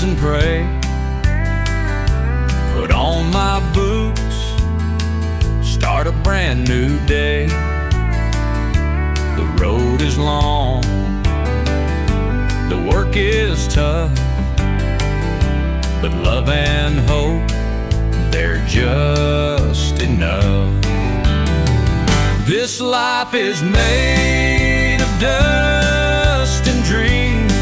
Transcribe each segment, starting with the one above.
and pray. Put on my boots, start a brand new day. The road is long, the work is tough, but love and hope, they're just enough. This life is made of dust and dreams,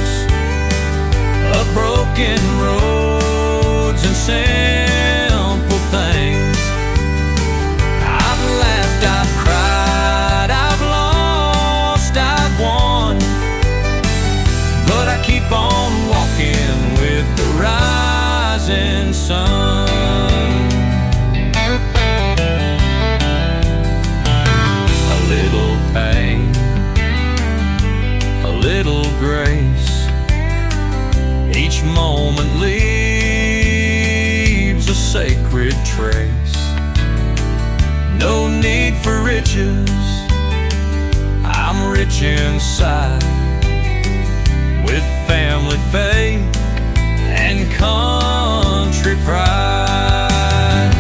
of broken roads and simple things. I've laughed, I've cried, I've lost, I've won, but I keep on walking with the rising sun. A little pain, a little grace, each moment leaves a sacred trace. No need for riches, I'm rich inside, with family faith and country pride.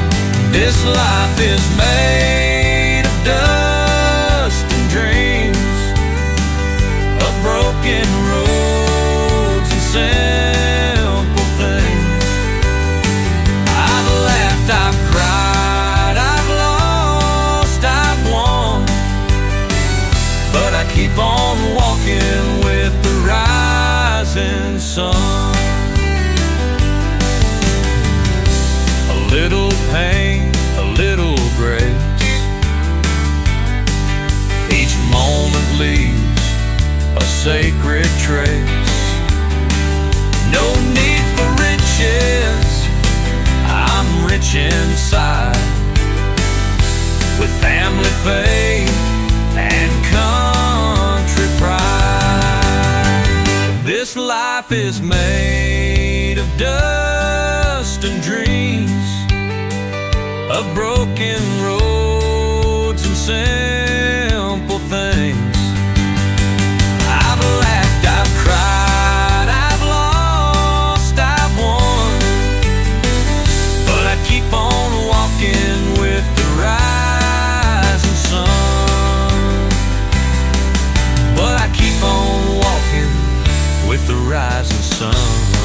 This life is made of dust and dreams, of broken roads and simple things. I've laughed, I've cried, I've lost, I've won, but I keep on walking with the rising sun. A little pain, a little grace, each moment leaves a sacred trace. No need for riches, I'm rich inside, with family faith and country pride. This life is made of dust and dreams, of broken roads and simple things. I've laughed, I've cried, I've lost, I've won, but I keep on walking with the rising sun. But I keep on walking with the rising sun.